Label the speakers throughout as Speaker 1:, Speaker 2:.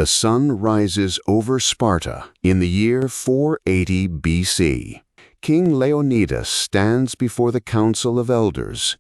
Speaker 1: The sun rises over Sparta in the year 480 BC. King Leonidas stands before the Council of Elders.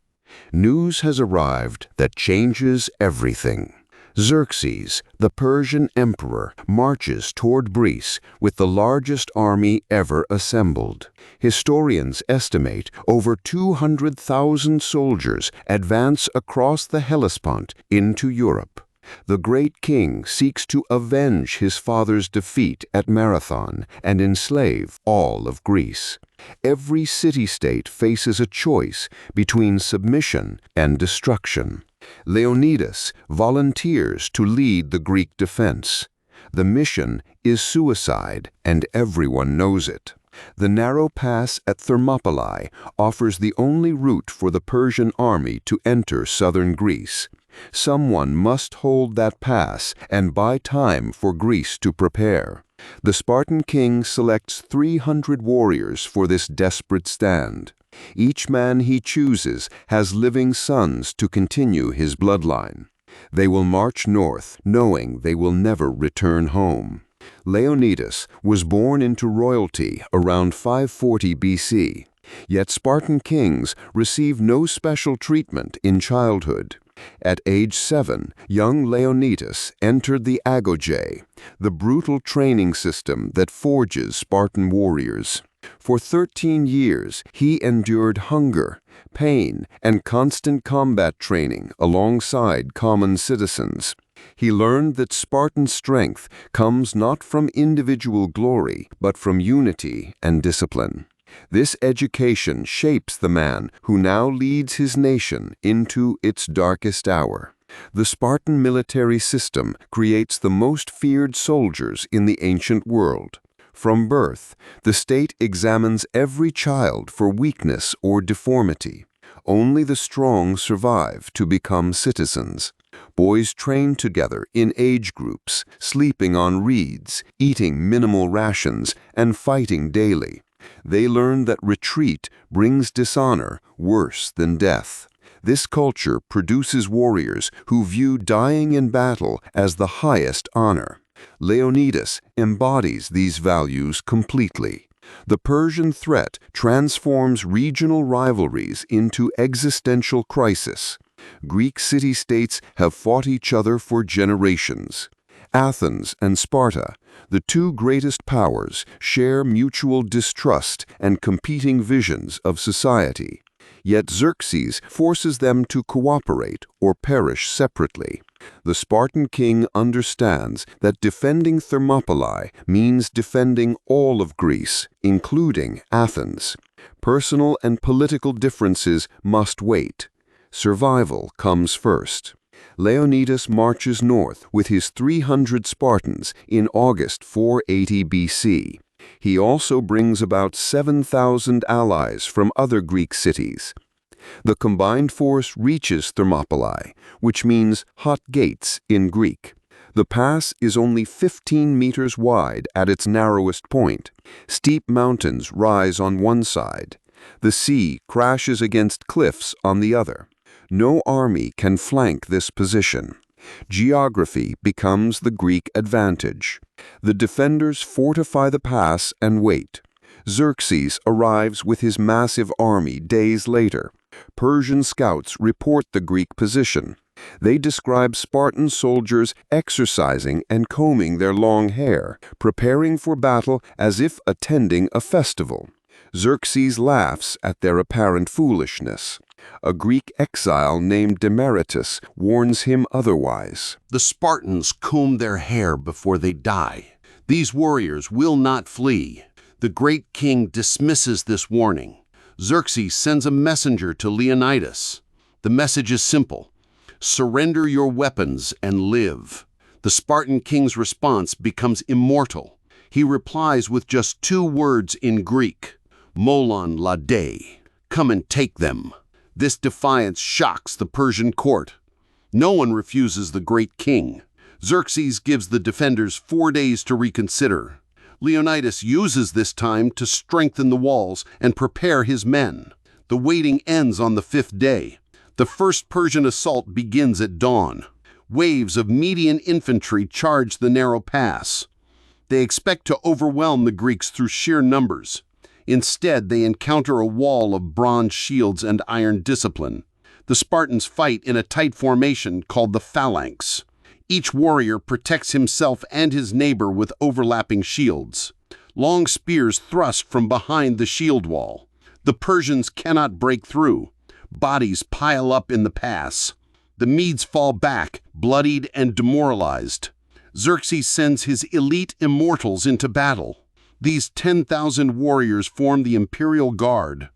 Speaker 1: News has arrived that changes everything. Xerxes, the Persian emperor, marches toward Greece with the largest army ever assembled. Historians estimate over 200,000 soldiers advance across the Hellespont into Europe. The great king seeks to avenge his father's defeat at Marathon and enslave all of Greece. Every city-state faces a choice between submission and destruction. Leonidas volunteers to lead the Greek defense. The mission is suicide, and everyone knows it. The narrow pass at Thermopylae offers the only route for the Persian army to enter southern Greece. Someone must hold that pass and buy time for Greece to prepare. The Spartan king selects 300 warriors for this desperate stand. Each man he chooses has living sons to continue his bloodline. They will march north, knowing they will never return home. Leonidas was born into royalty around 540 BC, yet Spartan kings receive no special treatment in childhood. At age 7, young Leonidas entered the agoge, the brutal training system that forges Spartan warriors. For 13 years, he endured hunger, pain, and constant combat training alongside common citizens. He learned that Spartan strength comes not from individual glory, but from unity and discipline. This education shapes the man who now leads his nation into its darkest hour. The Spartan military system creates the most feared soldiers in the ancient world. From birth, the state examines every child for weakness or deformity. Only the strong survive to become citizens. Boys train together in age groups, sleeping on reeds, eating minimal rations, and fighting daily. They learn that retreat brings dishonor worse than death. This culture produces warriors who view dying in battle as the highest honor. Leonidas embodies these values completely. The Persian threat transforms regional rivalries into existential crisis. Greek city-states have fought each other for generations. Athens and Sparta, the two greatest powers, share mutual distrust and competing visions of society. Yet Xerxes forces them to cooperate or perish separately. The Spartan king understands that defending Thermopylae means defending all of Greece, including Athens. Personal and political differences must wait. Survival comes first. Leonidas marches north with his 300 Spartans in August 480 BC. He also brings about 7,000 allies from other Greek cities. The combined force reaches Thermopylae, which means hot gates in Greek. The pass is only 15 meters wide at its narrowest point. Steep mountains rise on one side. The sea crashes against cliffs on the other. No army can flank this position. Geography becomes the Greek advantage. The defenders fortify the pass and wait. Xerxes arrives with his massive army days later. Persian scouts report the Greek position. They describe Spartan soldiers exercising and combing their long hair, preparing for battle as if attending a festival. Xerxes laughs at their apparent foolishness. A Greek exile named Demaratus warns him otherwise.
Speaker 2: The Spartans comb their hair before they die. These warriors will not flee. The great king dismisses this warning. Xerxes sends a messenger to Leonidas. The message is simple: surrender your weapons and live. The Spartan king's response becomes immortal. He replies with just 2 words in Greek: molon lade, come and take them. This defiance shocks the Persian court. No one refuses the great king. Xerxes gives the defenders 4 days to reconsider. Leonidas uses this time to strengthen the walls and prepare his men. The waiting ends on the 5th day. The first Persian assault begins at dawn. Waves of Median infantry charge the narrow pass. They expect to overwhelm the Greeks through sheer numbers. Instead, they encounter a wall of bronze shields and iron discipline. The Spartans fight in a tight formation called the phalanx. Each warrior protects himself and his neighbor with overlapping shields. Long spears thrust from behind the shield wall. The Persians cannot break through. Bodies pile up in the pass. The Medes fall back, bloodied and demoralized. Xerxes sends his elite immortals into battle. These 10,000 warriors form the imperial guard.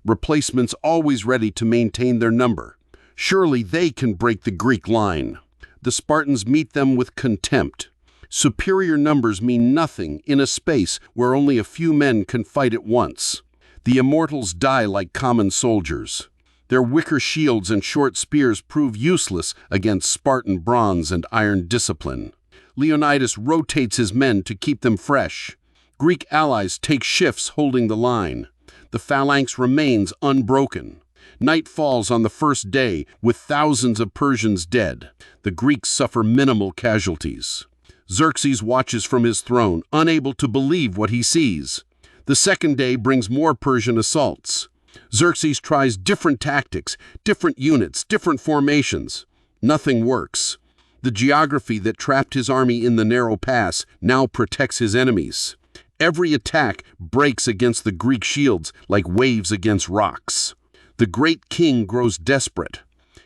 Speaker 2: Replacements always ready to maintain their number. Surely they can break the Greek line. The Spartans meet them with contempt. Superior numbers mean nothing in a space where only a few men can fight at once. The immortals die like common soldiers. Their wicker shields and short spears prove useless against Spartan bronze and iron discipline. Leonidas rotates his men to keep them fresh. Greek allies take shifts holding the line. The phalanx remains unbroken. Night falls on the first day, with thousands of Persians dead. The Greeks suffer minimal casualties. Xerxes watches from his throne, unable to believe what he sees. The second day brings more Persian assaults. Xerxes tries different tactics, different units, different formations. Nothing works. The geography that trapped his army in the narrow pass now protects his enemies. Every attack breaks against the Greek shields like waves against rocks. The great king grows desperate.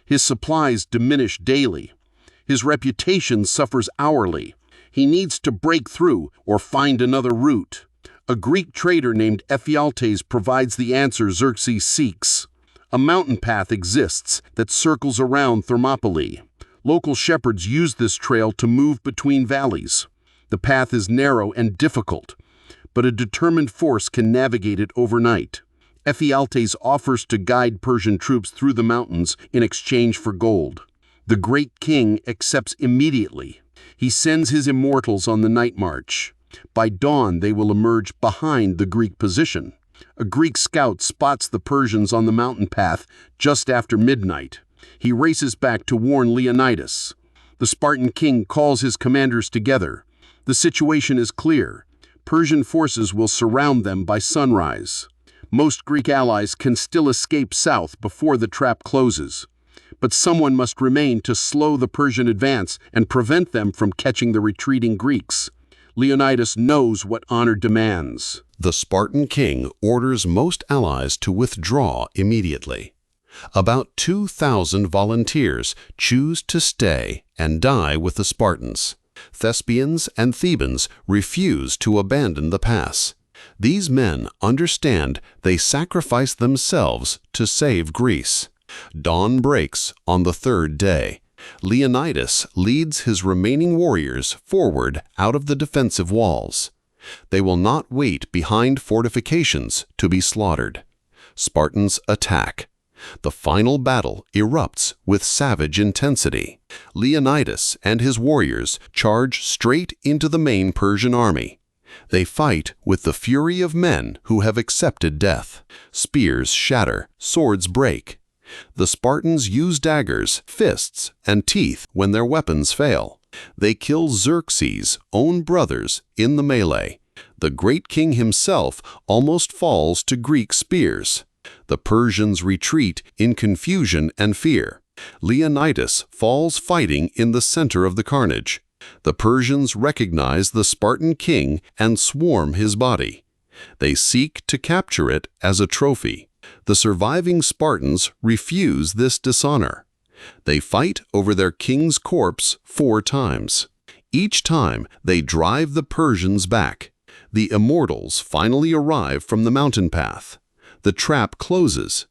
Speaker 2: His supplies diminish daily. His reputation suffers hourly. He needs to break through or find another route. A Greek trader named Ephialtes provides the answer Xerxes seeks. A mountain path exists that circles around Thermopylae. Local shepherds use this trail to move between valleys. The path is narrow and difficult, but a determined force can navigate it overnight. Ephialtes offers to guide Persian troops through the mountains in exchange for gold. The great king accepts immediately. He sends his immortals on the night march. By dawn, they will emerge behind the Greek position. A Greek scout spots the Persians on the mountain path just after midnight. He races back to warn Leonidas. The Spartan king calls his commanders together. The situation is clear. Persian forces will surround them by sunrise. Most Greek allies can still escape south before the trap closes. But someone must remain to slow the Persian advance and prevent them from catching the retreating Greeks. Leonidas knows what honor demands.
Speaker 1: The Spartan king orders most allies to withdraw immediately. About 2,000 volunteers choose to stay and die with the Spartans. Thespians and Thebans refuse to abandon the pass. These men understand they sacrifice themselves to save Greece. Dawn breaks on the third day. Leonidas leads his remaining warriors forward out of the defensive walls. They will not wait behind fortifications to be slaughtered. Spartans attack. The final battle erupts with savage intensity. Leonidas and his warriors charge straight into the main Persian army. They fight with the fury of men who have accepted death. Spears shatter, swords break. The Spartans use daggers, fists, and teeth when their weapons fail. They kill Xerxes' own brothers in the melee. The great king himself almost falls to Greek spears. The Persians retreat in confusion and fear. Leonidas falls fighting in the center of the carnage. The Persians recognize the Spartan king and swarm his body. They seek to capture it as a trophy. The surviving Spartans refuse this dishonor. They fight over their king's corpse 4 times. Each time, they drive the Persians back. The immortals finally arrive from the mountain path. The trap closes.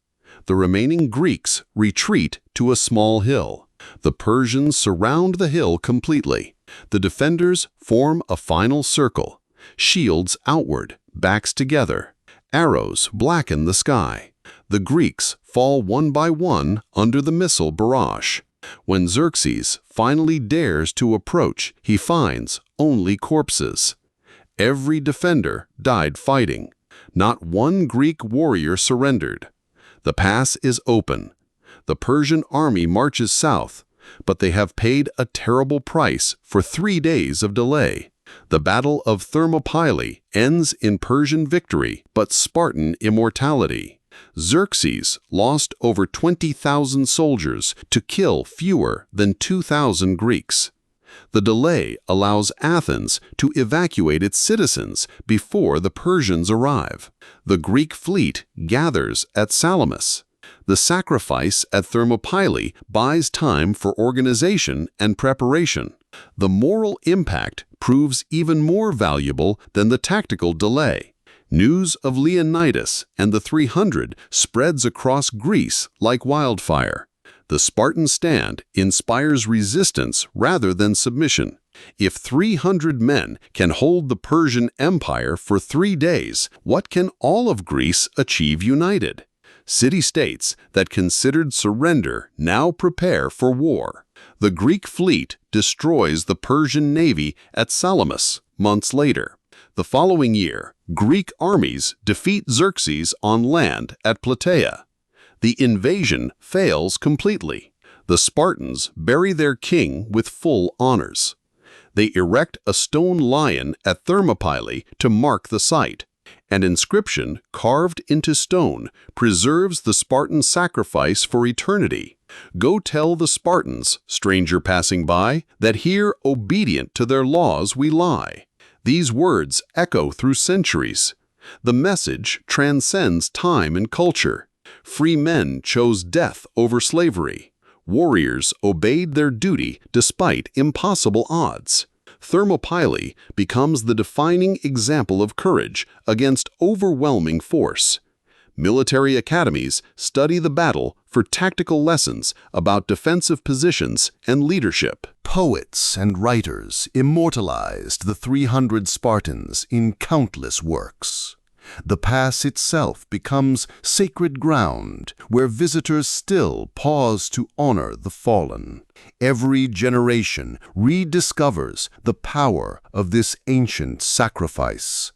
Speaker 1: The remaining Greeks retreat to a small hill. The Persians surround the hill completely. The defenders form a final circle. Shields outward, backs together. Arrows blacken the sky. The Greeks fall one by one under the missile barrage. When Xerxes finally dares to approach, he finds only corpses. Every defender died fighting. Not one Greek warrior surrendered. The pass is open. The Persian army marches south.
Speaker 2: But they have paid a terrible price for 3 days of delay. The Battle of Thermopylae ends in Persian victory but Spartan immortality. Xerxes lost over 20,000 soldiers to kill fewer than 2,000 Greeks. The delay allows Athens to evacuate its citizens before the Persians arrive. The Greek fleet gathers at Salamis. The sacrifice at Thermopylae buys time for organization and preparation. The moral impact proves even more valuable than the tactical delay. News of Leonidas and the 300 spreads across Greece like wildfire. The Spartan stand inspires resistance rather than submission. If 300 men can hold the Persian Empire for 3 days, what can all of Greece achieve united? City-states that considered surrender now prepare for war. The Greek fleet destroys the Persian navy at Salamis months later. The following year, Greek armies defeat Xerxes on land at Plataea. The invasion fails completely. The Spartans bury their king with full honors. They erect a stone lion at Thermopylae to mark the site. An inscription carved into stone preserves the Spartan sacrifice for eternity. Go tell the Spartans, stranger passing by, that here obedient to their laws we lie. These words echo through centuries. The message transcends time and culture. Free men chose death over slavery. Warriors obeyed their duty despite impossible odds. Thermopylae becomes the defining example of courage against overwhelming force. Military academies study the battle for tactical lessons about defensive positions and leadership.
Speaker 1: Poets and writers immortalized the 300 Spartans in countless works. The pass itself becomes sacred ground where visitors still pause to honor the fallen. Every generation rediscovers the power of this ancient sacrifice.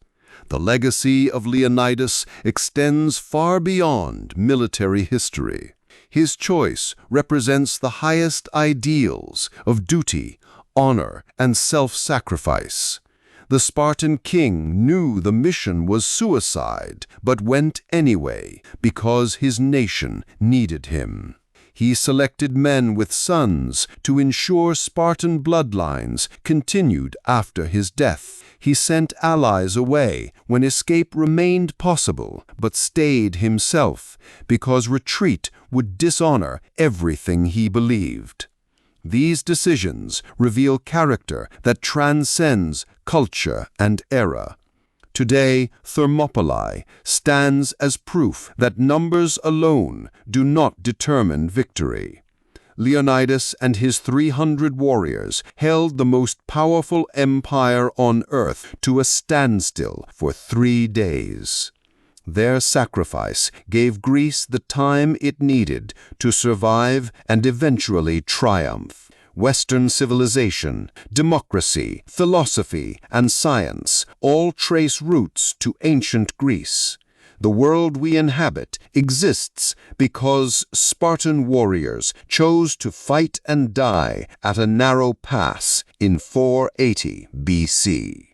Speaker 1: The legacy of Leonidas extends far beyond military history. His choice represents the highest ideals of duty, honor, and self-sacrifice. The Spartan king knew the mission was suicide, but went anyway because his nation needed him. He selected men with sons to ensure Spartan bloodlines continued after his death. He sent allies away when escape remained possible, but stayed himself because retreat would dishonor everything he believed. These decisions reveal character that transcends culture and era. Today, Thermopylae stands as proof that numbers alone do not determine victory. Leonidas and his 300 warriors held the most powerful empire on earth to a standstill for 3 days. Their sacrifice gave Greece the time it needed to survive and eventually triumph. Western civilization, democracy, philosophy, and science all trace roots to ancient Greece. The world we inhabit exists because Spartan warriors chose to fight and die at a narrow pass in 480 BC.